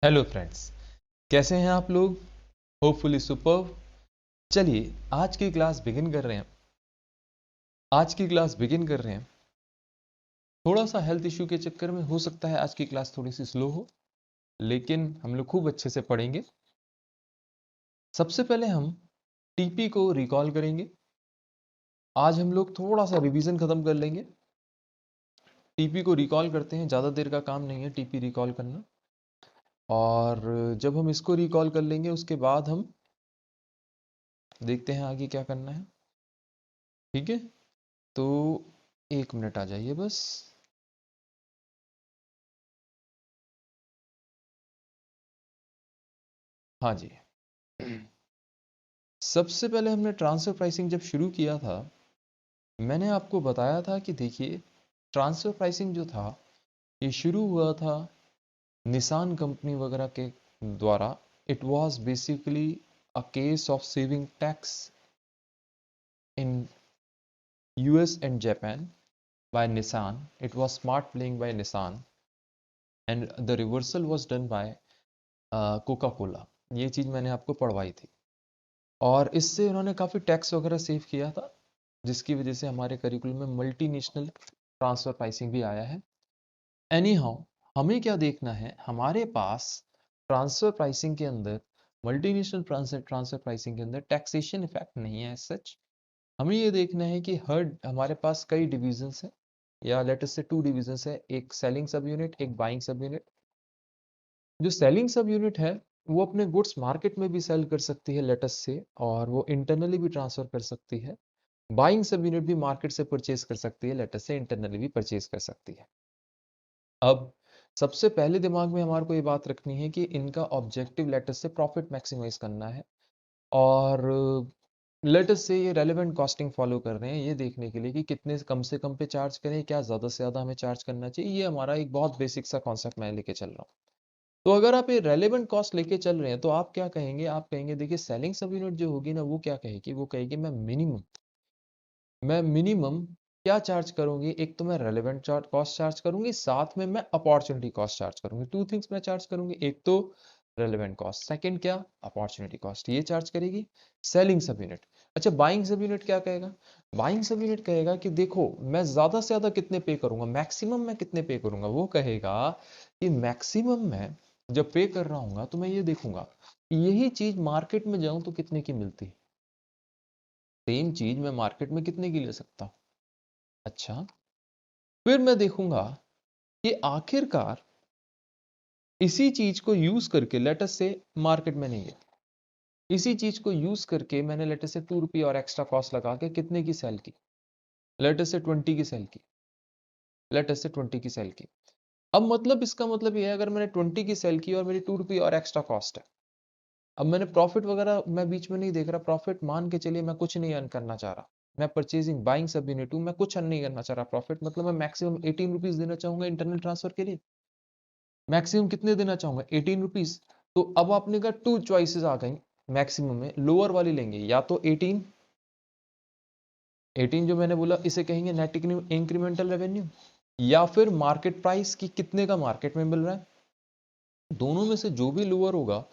Hello friends, कैसे हैं आप लोग? Hopefully superb. चलिए आज की क्लास बिगिन कर रहे हैं। थोड़ा सा हेल्थ इश्यू के चक्कर में हो सकता है आज की क्लास थोड़ी सी स्लो हो, लेकिन हम लोग खूब अच्छे से पढ़ेंगे। सबसे पहले हम टीपी को रिकॉल करेंगे। आज हम लोग थोड़ा सा रिवीजन खत्म कर लेंगे। टीपी को रिकॉल करते हैं, ज़्यादा देर का काम नहीं है टीपी रिकॉल करना। और जब हम इसको रिकॉल कर लेंगे उसके बाद हम देखते हैं आगे क्या करना है। ठीक है, तो 1 मिनट आ जाइए बस। हाँ जी। सबसे पहले हमने ट्रांसफर प्राइसिंग जब शुरू किया था, मैंने आपको बताया था कि देखिए ट्रांसफर प्राइसिंग जो था ये शुरू हुआ था निसान कंपनी वगैरह के द्वारा। It was basically a case of saving tax in US and Japan by Nissan. It was smart playing by Nissan and the reversal was done by Coca Cola. ये चीज़ मैंने आपको पढ़वाई थी और इससे उन्होंने काफ़ी टैक्स वगैरह सेव किया था, जिसकी वजह से हमारे करिकुलम में मल्टीनेशनल ट्रांसफर प्राइसिंग भी आया है। एनी हाउ, हमें क्या देखना है, हमारे पास ट्रांसफर प्राइसिंग के अंदर, मल्टीनेशनल ट्रांसफर प्राइसिंग के अंदर टैक्सेशन इफेक्ट नहीं है सच। हमें ये देखना है कि हर हमारे पास कई डिविजन्स हैं, या लेट अस से 2 डिविजन्स है, एक सेलिंग सब यूनिट, एक बाइंग सब यूनिट। जो सेलिंग सब यूनिट है वो अपने गुड्स मार्केट में भी सेल कर सकती है लेट अस से, और वो इंटरनली भी ट्रांसफर कर सकती है। बाइंग सब यूनिट भी मार्केट से परचेज कर सकती है, लेट अस से इंटरनली भी परचेज कर सकती है। अब सबसे पहले दिमाग में हमारे को ये बात रखनी है कि इनका ऑब्जेक्टिव लेट अस से प्रॉफिट मैक्सिमाइज करना है, और लेट अस से ये रेलेवेंट कॉस्टिंग फॉलो कर रहे हैं ये देखने के लिए कि कितने कम से कम पे चार्ज करें, क्या ज़्यादा से ज़्यादा हमें चार्ज करना चाहिए। ये हमारा एक बहुत बेसिक सा कॉन्सेप्ट मैं लेके चल रहा हूँ। तो अगर आप ये रेलेवेंट कॉस्ट लेके चल रहे हैं तो आप क्या कहेंगे, आप कहेंगे देखिए सेलिंग सब यूनिट जो होगी ना वो क्या कहेगी, वो कहेगी मैं मिनिमम क्या चार्ज करूंगी। एक तो मैं रेलेवेंट कॉस्ट चार्ज करूंगी, साथ में मैं अपॉर्चुनिटी कॉस्ट चार्ज करूंगी। 2 थिंग्स मैं चार्ज करूंगी, एक तो रेलेवेंट कॉस्ट, सेकंड क्या, अपॉर्चुनिटी कॉस्ट। ये चार्ज करेगी सेलिंग सब यूनिट। अच्छा, बाइंग सब यूनिट क्या कहेगा? बाइंग सब यूनिट कहेगा कि देखो मैं ज्यादा से ज्यादा कितने पे करूंगा, मैक्सिमम मैं कितने पे करूंगा। वो कहेगा कि मैक्सिमम मैं जब पे कर रहा हूँ तो मैं ये देखूंगा कि यही चीज मार्केट में जाऊं तो कितने की मिलती है, सेम चीज मैं मार्केट में कितने की ले सकता हूँ। अच्छा, फिर मैं देखूंगा कि आखिरकार इसी चीज को यूज करके लेट अस से मार्केट में नहीं है, इसी चीज को यूज करके मैंने लेट अस से 2 रुपये और एक्स्ट्रा कॉस्ट लगा के कितने की सेल की, लेट अस से 20 की सेल की, लेट अस से 20 की सेल की। अब मतलब इसका मतलब ये है अगर मैंने 20 की सेल की और मेरी 2 रुपये और एक्स्ट्रा कॉस्ट है, अब मैंने प्रॉफिट वगैरह मैं बीच में नहीं देख रहा, प्रॉफिट मान के चलिए मैं कुछ नहीं अर्न करना चाह रहा, मैं परचेजिंग बाइंग सब यूनिट हूं, मैं कुछ अर्न नहीं करना चाह रहा प्रॉफिट, मतलब मैं मैक्सिमम 18 रुपीज देना चाहूंगा इंटरनल ट्रांसफर के लिए। मैक्सिमम कितने देना चाहूंगा, 18 रुपीज। तो अब आपने कहा 2 चॉइसेस आ गई मैक्सिमम में, लोअर वाली लेंगे या तो 18, 18 जो मैंने बोला इसे कहेंगे नेट इंक्रीमेंटल रेवेन्यू, या फिर मार्केट प्राइस की कितने का मार्केट में मिल रहा है। दोनों में से जो भी लोअर होगा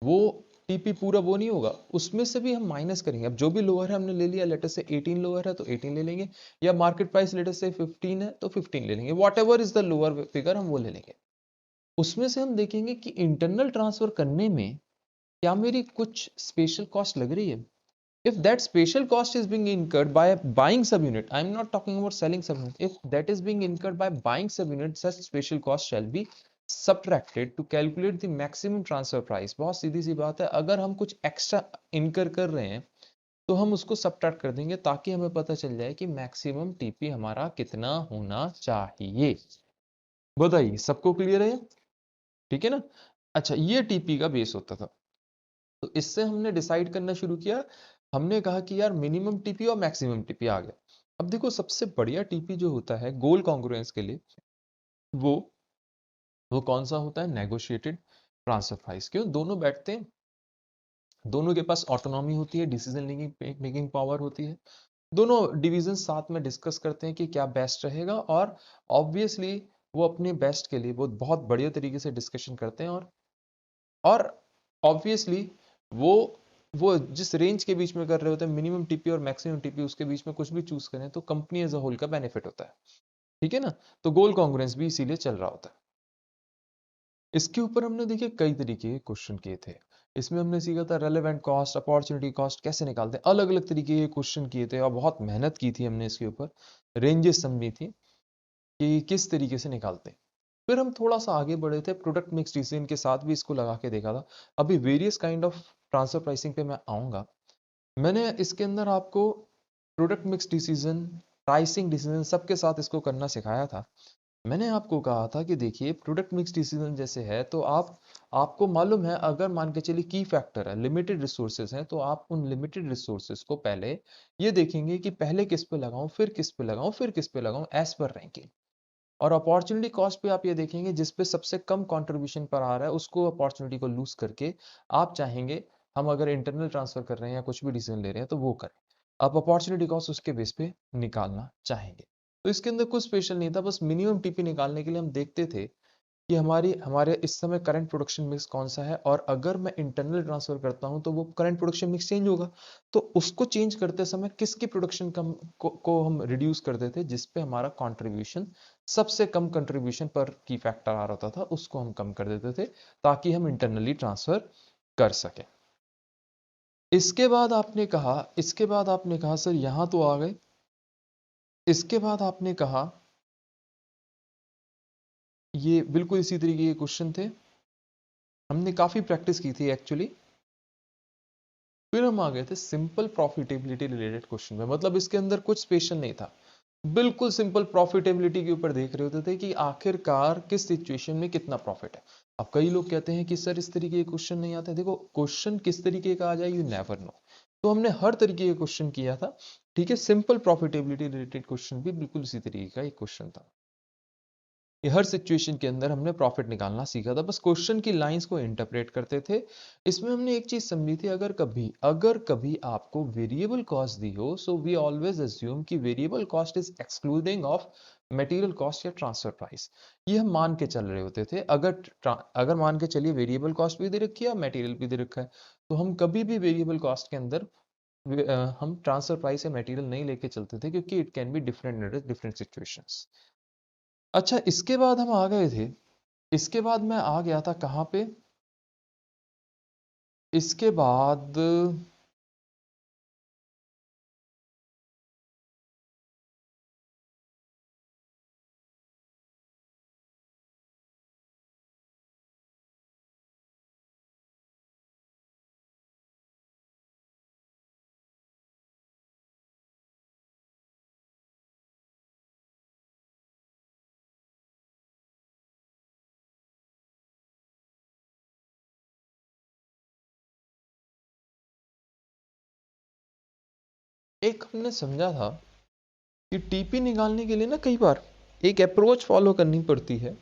वो टीपी पूरा वो नहीं होगा, उसमें से भी हम माइनस करेंगे। अब जो भी लोअर है हमने ले लिया, लेटर से 18 लोअर है तो 18 ले लेंगे, या मार्केट प्राइस लेटर से 15 है तो 15 ले लेंगे, what ever is the lower figure हम वो ले लेंगे। उसमें से हम देखेंगे कि इंटरनल ट्रांसफर करने में क्या मेरी कुछ स्पेशल कॉस्ट लग रही है। If that special cost is being incurred by buying subunit, I am not talking about selling subunit. If that is being incurred by buying subunit, such special cost shall be subtracted to calculate the maximum transfer price. बहुत सीधी सी बात है, अगर हम कुछ extra इनकर कर रहे हैं तो हम उसको सब्ट्रैक्ट कर देंगे ताकि हमें पता चल जाए कि मैक्सिमम टीपी हमारा कितना होना चाहिए। बताइए सबको क्लियर है? ठीक है ना? अच्छा, ये टीपी का बेस होता था। तो इससे हमने डिसाइड करना शुरू किया, हमने कहा कि यार मिनिमम टीपी और मैक्सिमम टीपी आ गया। अब देखो सबसे बढ़िया टीपी जो होता है गोल कॉन्ग्रुएंस के लिए, वो वो कौन सा होता है? Negotiated transfer price. क्यों? दोनों बैठते हैं, दोनों के पास ऑटोनॉमी होती है, डिसीजन मेकिंग पावर होती है, दोनों डिवीजन साथ में डिस्कस करते हैं कि क्या बेस्ट रहेगा, और ऑब्वियसली वो अपने बेस्ट के लिए वो बहुत बढ़िया तरीके से डिस्कशन करते हैं और और ऑब्वियसली वो वो जिस रेंज के बीच में कर रहे होते हैं, मिनिमम टीपी और मैक्सिमम टीपी, उसके बीच में कुछ भी चूज करें तो कंपनी एज अ होल का बेनिफिट होता है, ठीक है ना। तो गोल कॉन्ग्रुएंस भी इसीलिए चल रहा होता है। इसके ऊपर हमने देखिए कई तरीके के क्वेश्चन किए थे। इसमें हमने सीखा था रेलेवेंट कॉस्ट, अपॉर्चुनिटी कॉस्ट कैसे निकालते हैं, अलग अलग तरीके के क्वेश्चन किए थे और बहुत मेहनत की थी हमने इसके ऊपर, रेंजेस समझी थी कि किस तरीके से निकालते हैं। फिर हम थोड़ा सा आगे बढ़े थे, प्रोडक्ट मिक्स डिसीजन के साथ भी इसको लगा के देखा था। अभी various kind of transfer pricing पे मैं आऊंगा। मैंने इसके अंदर आपको product mix decision, pricing decision सबके साथ इसको करना सिखाया था। मैंने आपको कहा था कि देखिए प्रोडक्ट मिक्स डिसीजन जैसे है तो आपको मालूम है, अगर मान के चलिए की फैक्टर है, लिमिटेड रिसोर्सेज हैं, तो आप उन लिमिटेड रिसोर्सेज को पहले ये देखेंगे कि पहले किस पे लगाऊं, फिर किस पे लगाऊं, फिर किस पे लगाऊं, एज पर रैंकिंग। और अपॉर्चुनिटी कॉस्ट पे आप ये देखेंगे जिस पे सबसे कम कंट्रीब्यूशन पर आ रहा है उसको, अपॉर्चुनिटी को लूज करके आप चाहेंगे हम अगर इंटरनल ट्रांसफर कर रहे हैं या कुछ भी डिसीजन ले रहे हैं तो वो करें। आप अपॉर्चुनिटी कॉस्ट उसके बेस पे निकालना चाहेंगे। तो इसके अंदर कुछ स्पेशल नहीं था, बस मिनिमम टीपी निकालने के लिए हम देखते थे कि हमारे इस समय करंट प्रोडक्शन मिक्स कौन सा है, और अगर मैं इंटरनल ट्रांसफर करता हूं तो वो करंट प्रोडक्शन मिक्स चेंज होगा। तो उसको चेंज करते समय किसकी प्रोडक्शन को हम रिड्यूस करते थे, जिसपे हमारा कंट्रीब्यूशन सबसे कम कंट्रीब्यूशन पर की फैक्टर आ रहा था उसको हम कम कर देते थे, ताकि हम इंटरनली ट्रांसफर कर सके। इसके बाद आपने कहा सर यहां तो आ गए। इसके बाद आपने कहा ये बिल्कुल इसी तरीके के क्वेश्चन थे, हमने काफी प्रैक्टिस की थी एक्चुअली। फिर हम आ गए थे सिंपल प्रॉफिटेबिलिटी रिलेटेड क्वेश्चन में, मतलब इसके अंदर कुछ स्पेशल नहीं था, बिल्कुल सिंपल प्रॉफिटेबिलिटी के ऊपर देख रहे होते थे कि आखिरकार किस सिचुएशन में कितना प्रॉफिट है। अब कई लोग कहते हैं कि सर इस तरीके के क्वेश्चन नहीं आते, देखो क्वेश्चन किस तरीके का आ जाए यू नेवर नो। तो हमने हर तरीके के क्वेश्चन किया था, ठीक है। सिंपल प्रॉफिटेबिलिटी रिलेटेड क्वेश्चन भी बिल्कुल इसी तरीके का एक क्वेश्चन था। ये हर सिचुएशन के अंदर हमने प्रॉफिट निकालना सीखा था, बस क्वेश्चन की लाइंस को इंटरप्रेट करते थे। इसमें हमने एक चीज समझी थी, अगर कभी आपको वेरिएबल कॉस्ट दी हो, सो वी ऑलवेज अज्यूम कि variable cost is excluding of material cost या ट्रांसफर प्राइस। ये हम मान के चल रहे होते थे। अगर मान के चलिए वेरिएबल कॉस्ट भी दे रखी है, मटेरियल भी दे रखा है, तो हम कभी भी वेरिएबल कॉस्ट के अंदर हम ट्रांसफर प्राइस या मटेरियल नहीं लेके चलते थे, क्योंकि it can be different in different situations. अच्छा, इसके बाद हम आ गए थे, इसके बाद मैं आ गया था कहाँ पे, इसके बाद एक हमने समझा था कि टीपी निकालने के लिए ना कई बार एक अप्रोच फॉलो करनी पड़ती है,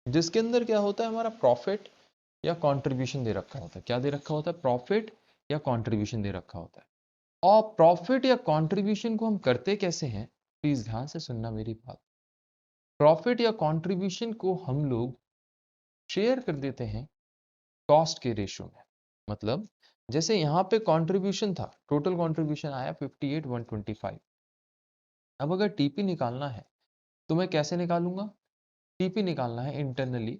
जिसके अंदर क्या होता है, हमारा प्रॉफिट या कंट्रीब्यूशन दे रखा होता है। क्या दे रखा होता है? प्रॉफिट या कंट्रीब्यूशन दे रखा होता है। और प्रॉफिट या कंट्रीब्यूशन को हम करते कैसे हैं, प्लीज ध्यान से सुनना मेरी बात। प्रॉफिट या कंट्रीब्यूशन को हम लोग शेयर कर देते हैं कॉस्ट के रेशियो में। मतलब जैसे यहाँ पे कंट्रीब्यूशन था, टोटल कंट्रीब्यूशन आया 58,125। अब अगर टीपी निकालना है तो मैं कैसे निकालूंगा? टीपी निकालना है इंटरनली,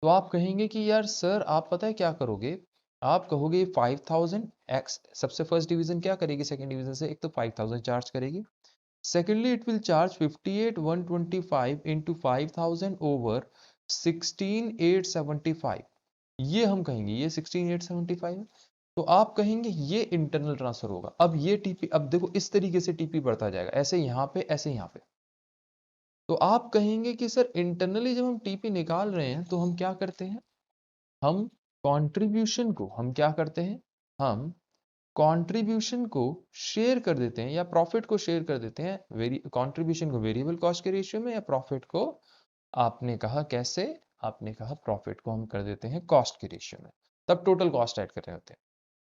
तो आप कहेंगे कि यार सर आप पता है क्या करोगे, आप कहोगे 5,000 एक्स, सबसे फर्स्ट डिवीजन क्या करेगी सेकंड डिवीजन से, एक तो 5,000 चार्ज करेगी, secondly it will charge 58,125 into 5,000 over 16,875। ये हम कहेंगे ये 16,875 है। तो आप कहेंगे ये इंटरनल ट्रांसफर होगा। अब ये टीपी, अब देखो इस तरीके से टीपी बढ़ता जाएगा, ऐसे यहाँ पे, ऐसे यहाँ पे। तो आप कहेंगे कि सर इंटरनली जब हम टीपी निकाल रहे हैं तो हम क्या करते हैं, हम कंट्रीब्यूशन को हम क्या करते हैं, हम कंट्रीब्यूशन को शेयर कर देते हैं या प्रॉफिट को शेयर कर देते हैं, वेरी कंट्रीब्यूशन को वेरिएबल कॉस्ट के रेशियो में, या प्रॉफिट को, आपने कहा कैसे, आपने कहा प्रॉफिट को हम कर देते हैं कॉस्ट के रेशियो में, तब टोटल कॉस्ट ऐड कर रहे होते हैं।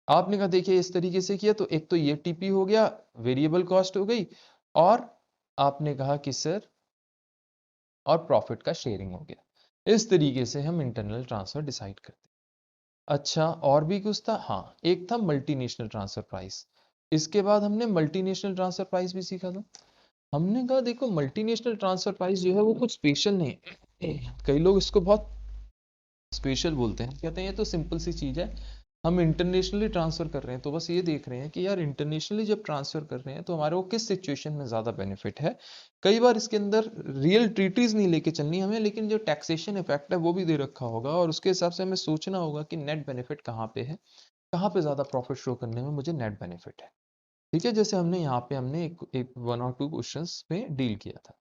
आपने कहा देखिए इस तरीके से किया तो एक तो ये टीपी हो गया, वेरिएबल कॉस्ट हो गई, और आपने कहा कि सर और प्रॉफिट का शेयरिंग हो गया। इस तरीके से हम इंटरनल ट्रांसफर डिसाइड करते हैं। अच्छा, और भी कुछ था, हाँ, एक था मल्टीनेशनल ट्रांसफर प्राइस। इसके बाद हमने मल्टीनेशनल ट्रांसफर प्राइस भी सीखा था। हमने कहा देखो मल्टीनेशनल ट्रांसफर प्राइस जो है वो कुछ स्पेशल नहीं है। कई लोग इसको बहुत स्पेशल बोलते हैं, कहते हैं ये तो सिंपल सी चीज है, हम इंटरनेशनली ट्रांसफर कर रहे हैं तो बस ये देख रहे हैं कि यार इंटरनेशनली जब ट्रांसफर कर रहे हैं तो हमारे को किस सिचुएशन में ज्यादा बेनिफिट है। कई बार इसके अंदर रियल ट्रीटीज नहीं लेके चलनी हमें, लेकिन जो टैक्सेशन इफेक्ट है वो भी दे रखा होगा और उसके हिसाब से हमें सोचना होगा कि नेट बेनिफिट कहाँ पे है, कहाँ पे ज्यादा प्रॉफिट शो करने में मुझे नेट बेनिफिट है। ठीक है, जैसे हमने यहाँ पे हमने एक 1 और 2 क्वेश्चंस में डील किया था।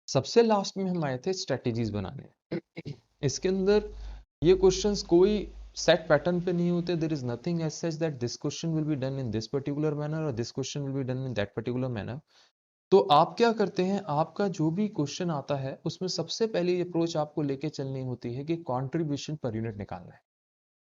सबसे लास्ट में हम आए थे स्ट्रेटेजीज बनाने। इसके अंदर ये क्वेश्चंस कोई सेट पैटर्न पे नहीं होते। There is nothing as such that this question will be done in this particular manner और this question will be done in that particular manner. तो आप क्या करते हैं, आपका जो भी क्वेश्चन आता है उसमें सबसे पहली अप्रोच आपको लेके चलनी होती है कि कंट्रीब्यूशन पर यूनिट निकालना है।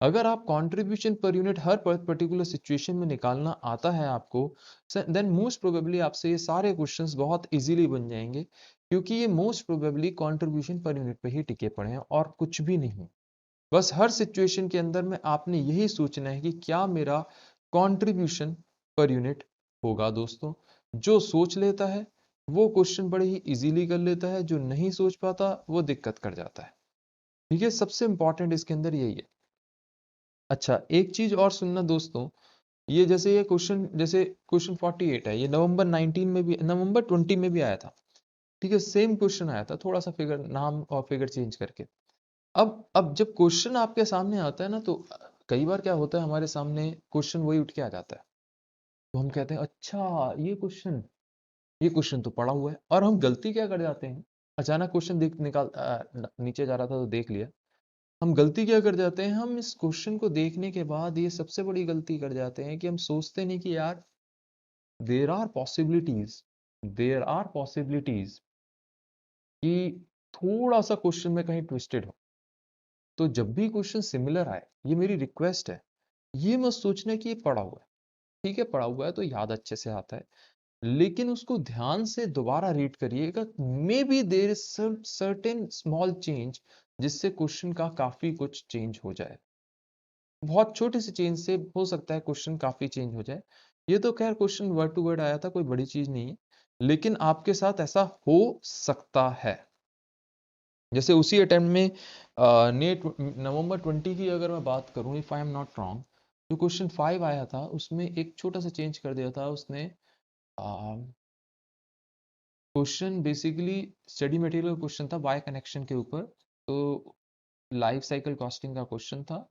अगर आप कंट्रीब्यूशन पर यूनिट हर पर्टिकुलर सिचुएशन में निकालना आता है आपको, देन मोस्ट प्रोबेबली आपसे ये सारे क्वेश्चंस बहुत इजीली बन जाएंगे, क्योंकि ये most probably contribution per unit पे ही टिके पड़े हैं और कुछ भी नहीं। बस हर सिचुएशन के अंदर में आपने यही सोचना है कि क्या मेरा कंट्रीब्यूशन पर यूनिट होगा। दोस्तों, जो सोच लेता है वो क्वेश्चन बड़े ही इजीली कर लेता है, जो नहीं सोच पाता वो दिक्कत कर जाता है। ठीक है, सबसे इंपॉर्टेंट इसके अंदर यही है। अच्छा, एक चीज और सुनना दोस्तों, ये जैसे ये क्वेश्चन, जैसे क्वेश्चन 48 है, ये नवंबर 19 में भी, नवंबर 20 में भी आया था। ठीक है, सेम क्वेश्चन आया था, थोड़ा सा फिगर, नाम और फिगर चेंज करके। अब जब क्वेश्चन आपके सामने आता है ना, तो कई बार क्या होता है, हमारे सामने क्वेश्चन वही उठ के आ जाता है, तो हम कहते हैं अच्छा ये क्वेश्चन तो पड़ा हुआ है। और हम गलती क्या कर जाते हैं, अचानक क्वेश्चन देख निकाल नीचे जा रहा था तो देख लिया। हम गलती क्या कर जाते हैं, हम इस क्वेश्चन को देखने के बाद ये सबसे बड़ी गलती कर जाते हैं कि हम सोचते नहीं कि यार there are possibilities, there are possibilities कि थोड़ा सा क्वेश्चन में कहीं ट्विस्टेड हो। तो जब भी क्वेश्चन सिमिलर आए, ये मेरी रिक्वेस्ट है, ये मत सोचना कि ये पढ़ा हुआ है। ठीक है, पढ़ा हुआ है तो याद अच्छे से आता है, लेकिन उसको ध्यान से दोबारा रीड करिएगा। May be there is certain small change जिससे क्वेश्चन का काफी कुछ चेंज हो जाए। बहुत छोटे से चेंज से हो सकता है क्वेश्चन काफी चेंज हो जाए। ये तो खैर क्वेश्चन वर्ड टू वर्ड आया था, कोई बड़ी चीज नहीं है, लेकिन आपके साथ ऐसा हो सकता है। जैसे उसी अटेम्प्ट में नेट नवंबर 20 की अगर मैं बात करूं, if I am not wrong, जो क्वेश्चन 5 आया था उसमें एक छोटा सा चेंज कर दिया था उसने। Question basically study material question था वाई कनेक्शन के ऊपर, तो लाइफ साइकिल कॉस्टिंग का क्वेश्चन था।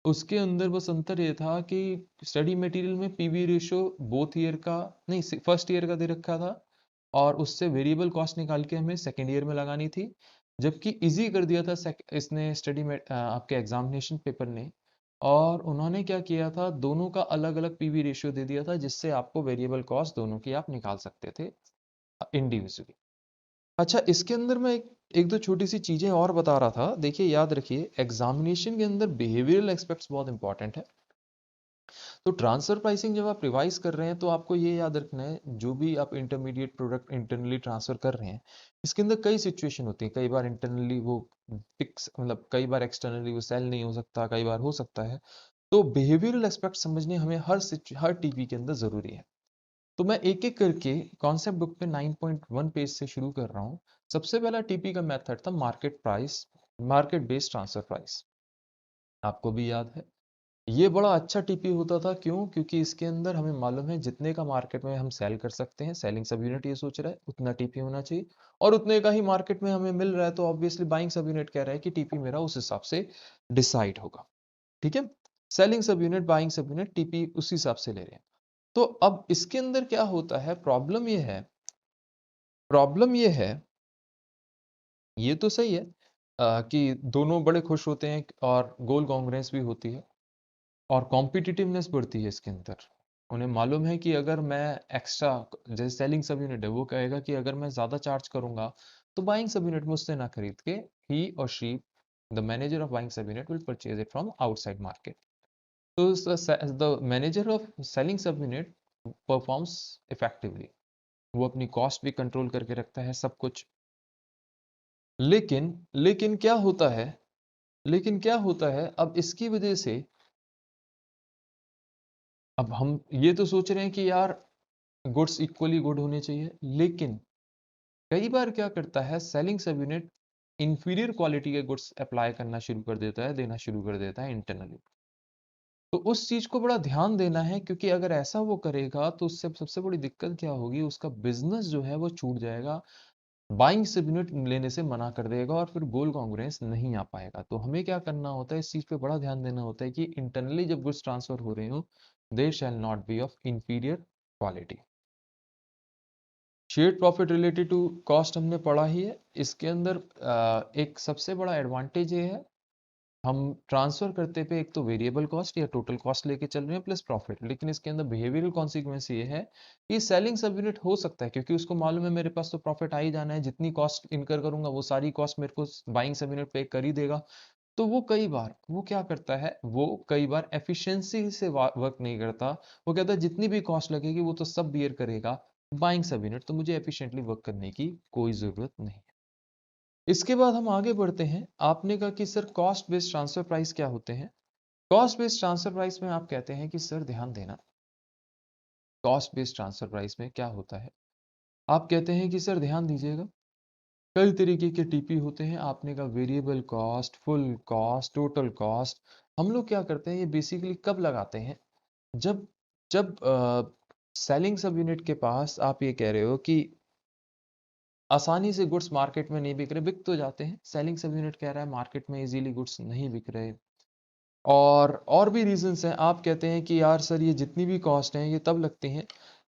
उसके अंदर बस अंतर ये था कि स्टडी मटेरियल में पीवी रेशो बोथ ईयर का नहीं, फर्स्ट ईयर का दे रखा था, और उससे वेरिएबल कॉस्ट निकाल के हमें सेकेंड ईयर में लगानी थी। जबकि इजी कर दिया था इसने स्टडी में आपके एग्जामिनेशन पेपर ने, और उन्होंने क्या किया था, दोनों का अलग अलग पीवी रेशियो दे दिया था, जिससे आपको वेरिएबल कॉस्ट दोनों की आप निकाल सकते थे इंडिविजुअली। अच्छा, इसके अंदर मैं एक दो छोटी सी चीजें और बता रहा था। देखिए, याद रखिए, एग्जामिनेशन के अंदर बिहेवियरल एस्पेक्ट्स बहुत इंपॉर्टेंट है। तो ट्रांसफर प्राइसिंग जब आप रिवाइज कर रहे हैं तो आपको ये याद रखना है, जो भी आप इंटरमीडिएट प्रोडक्ट इंटरनली ट्रांसफर कर रहे हैं, इसके अंदर कई सिचुएशन होती है। कई बार इंटरनली वो फिक्स, मतलब कई बार एक्सटर्नली वो सेल नहीं हो सकता, कई बार हो सकता है। तो बिहेवियरल एस्पेक्ट समझने हमें हर टीपी के अंदर जरूरी है। तो मैं एक एक करके कॉन्सेप्ट बुक पे 9.1 पेज से शुरू कर रहा हूँ। सबसे पहला टीपी का मेथड था market price, market based transfer price. आपको भी याद है, ये बड़ा अच्छा टीपी होता था। क्यों? क्योंकि इसके अंदर हमें मालूम है जितने का मार्केट में हम सेल कर सकते हैं, सेलिंग सब यूनिट ये सोच रहा है उतना टीपी होना चाहिए, और उतने का ही मार्केट में हमें मिल रहा है, तो ऑब्वियसली बाइंग सब यूनिट कह रहा है कि टीपी मेरा उस हिसाब से डिसाइड होगा। ठीक है, selling sub unit, buying sub unit, TP उस हिसाब से ले रहे हैं। तो अब इसके अंदर क्या होता है, प्रॉब्लम ये है, ये तो सही है कि दोनों बड़े खुश होते हैं और गोल कांग्रेस भी होती है और कॉम्पिटिटिवनेस बढ़ती है इसके अंदर। उन्हें मालूम है कि अगर मैं एक्स्ट्रा, जैसे सेलिंग सब यूनिट है, वो कहेगा कि अगर मैं ज्यादा चार्ज करूंगा तो बाइंग सब यूनिट मुझसे ना खरीद के ही और she, the manager of buying sub unit will purchase it from outside market. तो the manager of selling sub unit performs effectively, वो अपनी कॉस्ट भी कंट्रोल करके रखता है सब कुछ। लेकिन लेकिन क्या होता है, लेकिन क्या होता है अब इसकी वजह से, अब हम ये तो सोच रहे हैं कि यार गुड्स इक्वली गुड होने चाहिए, लेकिन कई बार क्या करता है selling sub unit inferior quality के गुड्स अप्लाई करना शुरू कर देता है, देना शुरू कर देता है इंटरनली। तो उस चीज को बड़ा ध्यान देना है, क्योंकि अगर ऐसा वो करेगा तो उससे सबसे बड़ी दिक्कत क्या होगी, उसका बिजनेस जो है वो छूट जाएगा, बाइंग सब यूनिट लेने से मना कर देगा और फिर गोल कॉन्ग्रेंस नहीं आ पाएगा। तो हमें क्या करना होता है, इस चीज पे बड़ा ध्यान देना होता है कि इंटरनली जब गुड्स ट्रांसफर हो रहे हो, they shall not be of inferior quality. Share profit related to cost हमने पढ़ा ही है। इसके अंदर एक सबसे बड़ा एडवांटेज ये है, हम ट्रांसफर करते पे एक तो वेरिएबल कॉस्ट या टोटल कॉस्ट लेके चल रहे हैं प्लस प्रॉफिट, लेकिन इसके अंदर बिहेवियरल कॉन्सिक्वेंस ये है कि सेलिंग सब यूनिट हो सकता है, क्योंकि उसको मालूम है मेरे पास तो प्रॉफिट आ ही जाना है, जितनी कॉस्ट इनकर करूंगा वो सारी कॉस्ट मेरे को बाइंग सब यूनिट पे कर ही देगा। तो वो कई बार वो क्या करता है, वो कई बार एफिशिएंसी से वर्क नहीं करता। वो कहता है जितनी भी कॉस्ट लगेगी वो तो सब बियर करेगा बाइंग सब यूनिट, तो मुझे एफिशिएंटली वर्क करने की कोई जरूरत नहीं। इसके बाद हम आगे बढ़ते हैं। आपने कहा कि sir cost based transfer price क्या होते हैं। कॉस्ट बेस्ड ट्रांसफर प्राइस में आप कहते हैं कि सर ध्यान देना, कॉस्ट बेस्ड ट्रांसफर प्राइस में क्या होता है, आप कहते हैं कि सर ध्यान दीजिएगा, कई तरीके के टीपी होते हैं। आपने कहा variable cost, full cost, total cost. हम लोग क्या करते हैं, ये बेसिकली कब लगाते हैं, जब जब सेलिंग सब यूनिट के पास आप ये कह रहे हो कि आसानी से गुड्स मार्केट में नहीं बिक रहे, बिक तो जाते हैं, सेलिंग सब यूनिट कह रहा है मार्केट में इजीली गुड्स नहीं बिक रहे, और भी रीजंस हैं। आप कहते हैं कि यार सर ये जितनी भी कॉस्ट हैं ये तब लगती हैं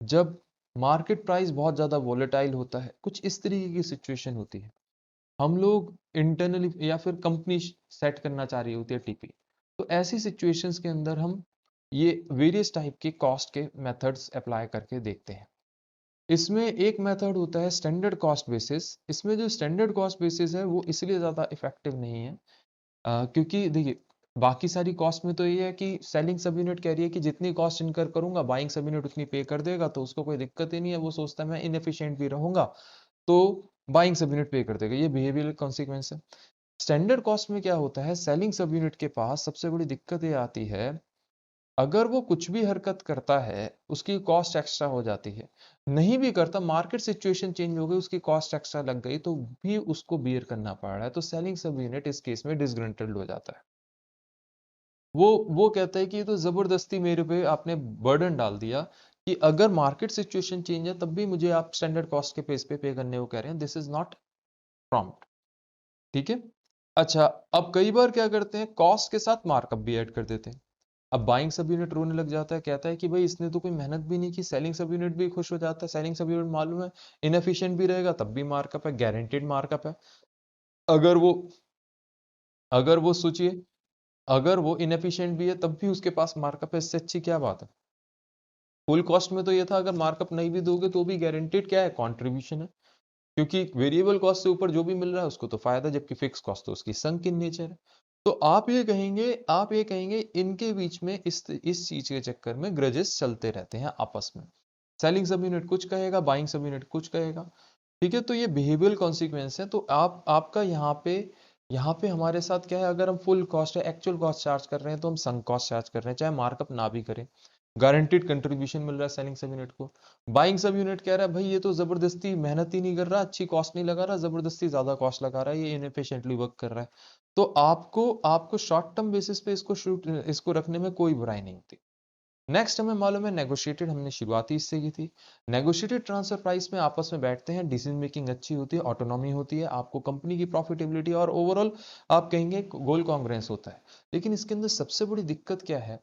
जब मार्केट प्राइस बहुत ज़्यादा वोलेटाइल होता है, कुछ इस तरीके की सिचुएशन होती है। हम लोग इंटरनली या फिर कंपनी सेट करना चाह रही होती है टीपी, तो ऐसी सिचुएशंस के अंदर हम ये वेरियस टाइप के कॉस्ट के मेथड्स अप्लाई करके देखते हैं। इसमें एक मेथड होता है स्टैंडर्ड कॉस्ट बेसिस। इसमें जो स्टैंडर्ड कॉस्ट बेसिस है वो इसलिए ज़्यादा इफेक्टिव नहीं है, क्योंकि देखिए बाकी सारी कॉस्ट में तो ये है कि सेलिंग सब यूनिट कह रही है कि जितनी कॉस्ट इनकर करूंगा बाइंग सब यूनिट उतनी पे कर देगा, तो उसको कोई दिक्कत ही नहीं है, वो सोचता है मैं इनएफिशिएंट भी रहूंगा तो बाइंग सब यूनिट पे कर देगा, ये बिहेवियरल कॉन्सिक्वेंस है। स्टैंडर्ड कॉस्ट में क्या होता है, सेलिंग सब यूनिट के पास सबसे बड़ी दिक्कत ये आती है, अगर वो कुछ भी हरकत करता है उसकी कॉस्ट एक्स्ट्रा हो जाती है, नहीं भी करता मार्केट सिचुएशन चेंज हो गई उसकी कॉस्ट एक्स्ट्रा लग गई तो भी उसको बियर करना पड़ रहा है, तो सेलिंग सब यूनिट इस केस में डिसग्रंटल्ड हो जाता है। वो कहता है कि ये तो जबरदस्ती मेरे पे आपने बर्डन डाल दिया कि अगर मार्केट सिचुएशन चेंज है तब भी मुझे आप स्टैंडर्ड कॉस्ट के पेस पे पे करने को कह रहे हैं, दिस इज नॉट प्रॉम्प्ट। ठीक है। अच्छा, अब कई बार क्या करते हैं कॉस्ट के साथ मार्कअप भी ऐड कर देते हैं। अब बाइंग सब यूनिट रोने लग जाता है, कहता है कि भाई इसने तो कोई मेहनत भी नहीं की, सेलिंग सब यूनिट भी खुश हो जाता है, सेलिंग सब यूनिट मालूम है इनएफिशिएंट भी रहेगा तब भी मार्कअप है, गारंटेड मार्कअप है। अगर वो अगर वो सोचिए, अगर वो इनएफिशिएंट भी है तब भी उसके पास मार्कअप है, इससे अच्छी क्या बात है। फुल कॉस्ट में तो ये था अगर मार्कअप नहीं भी दोगे तो भी गारंटेड क्या है, कंट्रीब्यूशन है, क्योंकि वेरिएबल कॉस्ट से ऊपर जो भी मिल रहा है उसको तो फायदा, जबकि फिक्स कॉस्ट तो उसकी संक इन नेचर है। तो आप ये कहेंगे इनके बीच में इस चीज के चक्कर में ग्रजेस चलते रहते हैं आपस में, सेलिंग सब यूनिट कुछ कहेगा, बाइंग सब यूनिट कुछ कहेगा। ठीक है, तो ये बिहेवियरल कॉन्सिक्वेंस है। तो आपका यहाँ पे हमारे साथ क्या है, अगर हम फुल कॉस्ट है एक्चुअल कॉस्ट चार्ज कर रहे हैं तो हम संक कॉस्ट चार्ज कर रहे हैं, चाहे मार्कअप ना भी करें, गारंटीड कंट्रीब्यूशन मिल रहा है सेलिंग सब यूनिट को। बाइंग सब यूनिट कह रहा है भाई ये तो जबरदस्ती मेहनत ही नहीं कर रहा, अच्छी कॉस्ट नहीं लगा रहा, जबरदस्ती ज्यादा कॉस्ट लगा रहा है, ये इनएफिशिएंटली वर्क कर रहा है। तो आपको आपको शॉर्ट टर्म बेसिस पे इसको रखने में कोई बुराई नहीं होती। नेक्स्ट हमें मालूम है नेगोशिएटेड, हमने शुरुआती इससे की थी। नेगोशिएटेड ट्रांसफर प्राइस में आपस में बैठते हैं, डिसीजन मेकिंग अच्छी होती है, ऑटोनॉमी होती है, आपको कंपनी की प्रॉफिटेबिलिटी और ओवरऑल आप कहेंगे गोल कॉन्ग्रेंस होता है। लेकिन इसके अंदर सबसे बड़ी दिक्कत क्या है,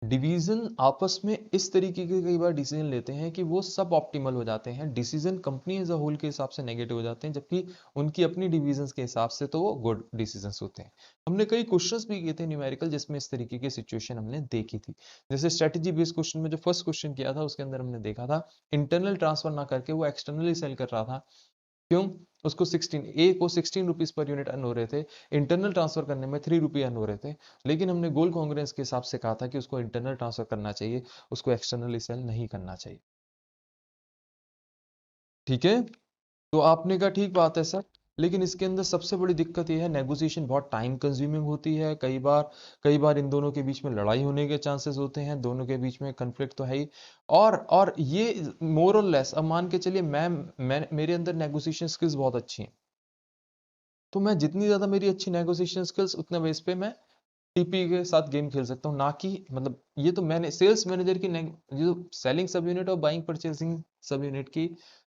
डिवीजन आपस में इस तरीके के कई बार डिसीजन लेते हैं कि वो सब ऑप्टिमल हो जाते हैं, decision company as a whole के हिसाब से नेगेटिव हो जाते हैं, जबकि उनकी अपनी डिवीजन के हिसाब से तो वो गुड डिसीजंस होते हैं। हमने कई क्वेश्चंस भी किए थे न्यूमेरिकल जिसमें इस तरीके की सिचुएशन हमने देखी थी। जैसे स्ट्रेटेजी बेस्ड क्वेश्चन में जो फर्स्ट क्वेश्चन किया था उसके अंदर हमने देखा था इंटरनल ट्रांसफर ना करके वो एक्सटर्नली सेल कर रहा था। क्यों, उसको 16 ए को 16 रुपीज पर यूनिट अर्न हो रहे थे, इंटरनल ट्रांसफर करने में 3 रुपये अर्न हो रहे थे। लेकिन हमने गोल कांग्रेस के हिसाब से कहा था कि उसको इंटरनल ट्रांसफर करना चाहिए, उसको एक्सटर्नली सेल नहीं करना चाहिए। ठीक है, तो आपने कहा ठीक बात है सर, लेकिन इसके अंदर सबसे बड़ी दिक्कत यह है, नेगोशिएशन बहुत टाइम कंज्यूमिंग होती है। कई बार इन दोनों के बीच में लड़ाई होने के चांसेस होते हैं, दोनों के बीच में कन्फ्लिक्ट तो है ही। और ये मोर और लेस, अब मान के चलिए मैं मेरे अंदर नेगोशिएशन स्किल्स बहुत अच्छी हैं, तो मैं जितनी ज्यादा मेरी अच्छी नेगोशिएशन स्किल्स, उतने बेस पे मैं टीपी के साथ गेम खेल सकता हूँ। ना कि मतलब ये तो मैंने सेल्स मैनेजर की जो सेलिंग सब यूनिट और बाइंग परचेसिंग सब यूनिट की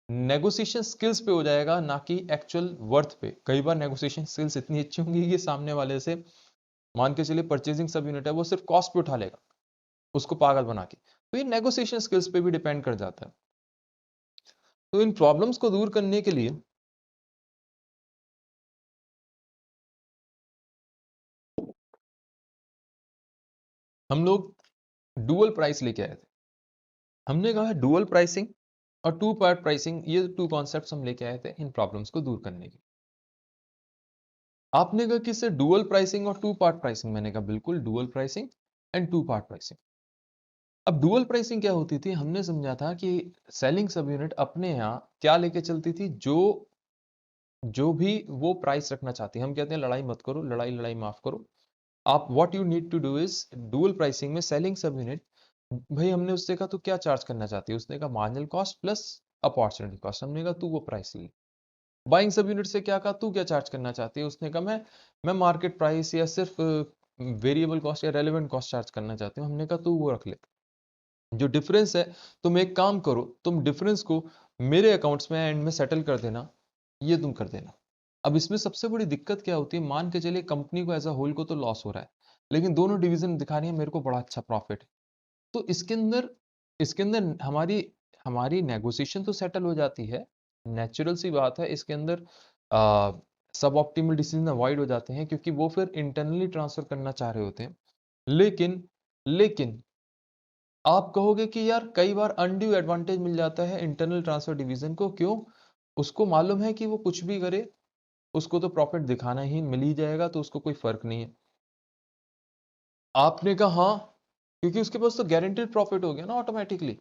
नेगोशिएशन स्किल्स पे हो जाएगा, ना कि एक्चुअल वर्थ पे। कई बार नेगोशिएशन स्किल्स इतनी अच्छी होंगी कि सामने वाले से, मान के चलिए परचेसिंग सब यूनिट है, वो सिर्फ कॉस्ट पे उठा लेगा उसको पागल बना के। तो ये नेगोशिएशन स्किल्स पे भी डिपेंड कर जाता है। तो इन प्रॉब्लम्स को दूर करने के लिए हम लोग डुअल प्राइस लेके आए थे। हमने कहा डुअल प्राइसिंग और टू पार्ट प्राइसिंग, ये टू कॉन्सेप्ट्स हम लेके आए थे इन प्रॉब्लम्स को दूर करने के। आपने कहा कि सर डुअल प्राइसिंग और टू पार्ट प्राइसिंग, मैंने कहा बिल्कुल, dual pricing and two part pricing. अब डुअल प्राइसिंग क्या होती थी, हमने समझा था कि सेलिंग सब यूनिट अपने यहाँ क्या लेके चलती थी, जो जो भी वो प्राइस रखना चाहती है। हम कहते हैं लड़ाई मत करो, लड़ाई लड़ाई माफ करो। आप what you need to do is, dual pricing में सेलिंग सब यूनिट, भाई हमने उससे कहा तू क्या चार्ज करना चाहती है, उसने कहा marginal cost plus opportunity cost. हमने कहा तू वो प्राइस ले। बाइंग सब यूनिट से क्या कहा, तू क्या चार्ज करना चाहती है, उसने कहा मैं मार्केट प्राइस या सिर्फ वेरिएबल कॉस्ट या रेलेवेंट कॉस्ट चार्ज करना चाहती हूँ। हमने कहा तू वो रख ले। जो डिफरेंस है, तुम एक काम करो, तुम डिफरेंस को मेरे अकाउंट्स में एंड में सेटल कर देना, ये तुम कर देना। अब इसमें सबसे बड़ी दिक्कत क्या होती है, मान के चलिए कंपनी को एज अ होल को तो लॉस हो रहा है, लेकिन दोनों डिवीजन दिखा रही है मेरे को बड़ा अच्छा प्रॉफिट है। तो इसके अंदर हमारी हमारी नेगोशिएशन तो सेटल हो जाती है, नेचुरल सी बात है। इसके अंदर सब ऑप्टिमल डिसीजन अवॉइड हो जाते हैं, क्योंकि वो फिर इंटरनली ट्रांसफर करना चाह रहे होते हैं। लेकिन लेकिन आप कहोगे कि यार कई बार अनड्यू एडवांटेज मिल जाता है इंटरनल ट्रांसफर डिवीजन को। क्यों? उसको मालूम है कि वो कुछ भी करे, उसको तो प्रॉफिट दिखाना ही मिल ही जाएगा, तो उसको कोई फर्क नहीं है। आपने कहा हाँ, क्योंकि उसके पास तो गारंटेड प्रॉफिट हो गया ना ऑटोमेटिकली,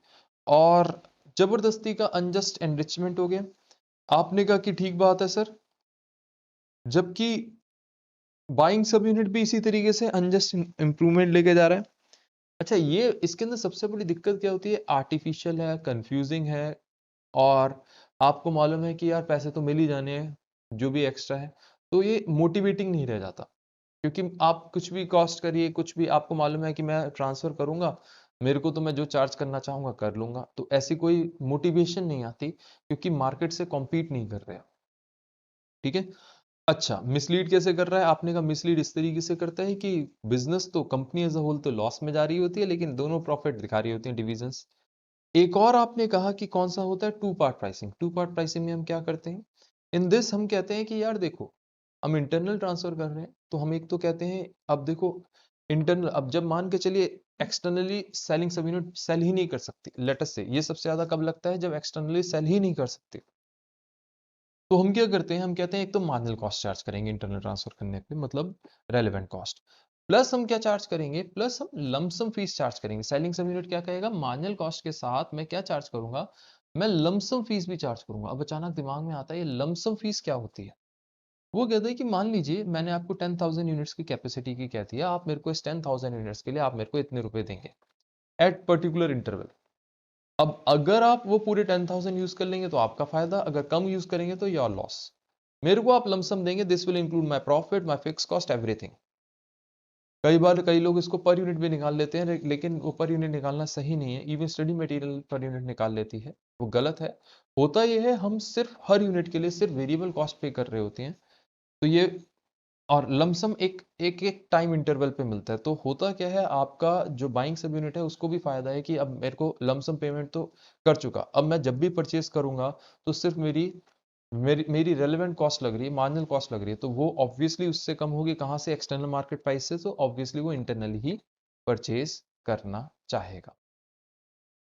और जबरदस्ती का अनजस्ट एनरिचमेंट हो गया। आपने कहा कि ठीक बात है सर, जबकि बाइंग सब यूनिट भी इसी तरीके से अनजस्ट इंप्रूवमेंट लेके जा रहा है। अच्छा, ये इसके अंदर सबसे बड़ी दिक्कत क्या होती है, आर्टिफिशियल है, कंफ्यूजिंग है, और आपको मालूम है कि यार पैसे तो मिल ही जाने हैं जो भी एक्स्ट्रा है, तो ये मोटिवेटिंग नहीं रह जाता। क्योंकि आप कुछ भी कॉस्ट करिए, कुछ भी आपको मालूम है कि मैं ट्रांसफर करूंगा, मेरे को तो मैं जो चार्ज करना चाहूंगा कर लूंगा, तो ऐसी कोई मोटिवेशन नहीं आती, क्योंकि मार्केट से कॉम्पीट नहीं कर रहे आप। ठीक है। अच्छा, मिसलीड कैसे कर रहा है? आपने कहा मिसलीड इस तरीके से करता है कि बिजनेस तो, कंपनी एज अ होल तो लॉस में जा रही होती है, लेकिन दोनों प्रॉफिट दिखा रही होती हैं डिविजन्स। एक और आपने कहा कि कौन सा होता है, two part pricing. Two part pricing में हम क्या करते हैं, इन दिस हम कहते हैं कि यार देखो, हम इंटरनल ट्रांसफर कर रहे हैं, तो हम एक तो कहते हैं, अब देखो इंटरनल, अब जब मान के चलिए externally selling sub unit sell ही नहीं कर सकती, लेटस से, ये सबसे ज्यादा कब लगता है, जब एक्सटर्नली सेल ही नहीं कर सकते, तो हम क्या करते हैं, हम कहते हैं एक तो मार्जिनल कॉस्ट चार्ज करेंगे इंटरनल ट्रांसफर करने पे, मतलब रेलेवेंट कॉस्ट, प्लस हम क्या चार्ज करेंगे, प्लस हम लमसम फीस चार्ज करेंगे। सेलिंग सब यूनिट क्या कहेगा, मार्जिनल कॉस्ट के साथ मैं क्या चार्ज करूंगा, मैं लमसम फीस भी चार्ज करूंगा। अब अचानक दिमाग में आता है ये लमसम फीस क्या होती है। वो कहते हैं कि मान लीजिए मैंने आपको 10,000 यूनिट्स की कैपेसिटी की कहती है, आप मेरे को इस 10,000 यूनिट्स के लिए आप मेरे को इतने रुपए देंगे एट पर्टिकुलर इंटरवल। अब अगर आप वो पूरे 10,000 यूज कर लेंगे तो आपका फायदा, अगर कम यूज करेंगे तो योर लॉस। मेरे को आप लमसम देंगे, this will include my profit, my fix cost, everything. कई बार कई लोग इसको पर यूनिट भी निकाल लेते हैं, लेकिन वो पर यूनिट निकालना सही नहीं है। Even study material per unit निकाल लेती है, वो गलत है। होता यह है, हम सिर्फ हर यूनिट के लिए सिर्फ वेरिएबल कॉस्ट पे कर रहे होते हैं, तो ये, और लमसम एक एक एक टाइम इंटरवल पे मिलता है। तो होता क्या है, आपका जो बाइंग सब यूनिट है उसको भी फायदा है कि अब मेरे को लमसम पेमेंट तो कर चुका, अब मैं जब भी परचेज करूंगा तो सिर्फ मेरी मेरी मेरी रेलेवेंट कॉस्ट लग रही है, मार्जिनल कॉस्ट लग रही है, तो वो ऑब्वियसली उससे कम होगी, कहाँ से, एक्सटर्नल मार्केट प्राइस से, तो ऑब्वियसली वो इंटरनली ही परचेज करना चाहेगा।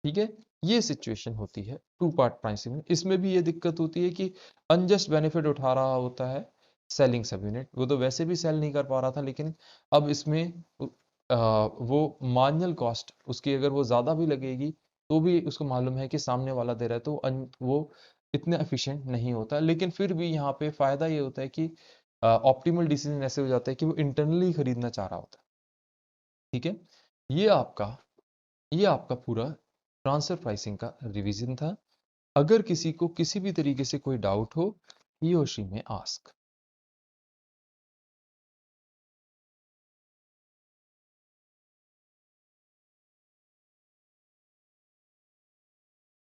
ठीक है। ये सिचुएशन होती है टू पार्ट प्राइसिंग में। इसमें भी ये दिक्कत होती है कि अनजस्ट बेनिफिट उठा रहा होता है सेलिंग सब यूनिट, वो तो वैसे भी सेल नहीं कर पा रहा था, लेकिन अब इसमें वो मार्जिनल कॉस्ट उसकी अगर वो ज्यादा भी लगेगी, तो भी उसको मालूम है कि सामने वाला दे रहा है, तो वो इतना एफिशिएंट नहीं होता, लेकिन फिर भी यहाँ पे फायदा ये होता है कि ऑप्टिमल डिसीजन ऐसे हो जाता है कि वो इंटरनली खरीदना चाह रहा होता है। ठीक है, ये आपका ये आपका पूरा ट्रांसफर प्राइसिंग का रिवीजन था। अगर किसी को किसी भी तरीके से कोई डाउट हो, ही और शी में आस्क।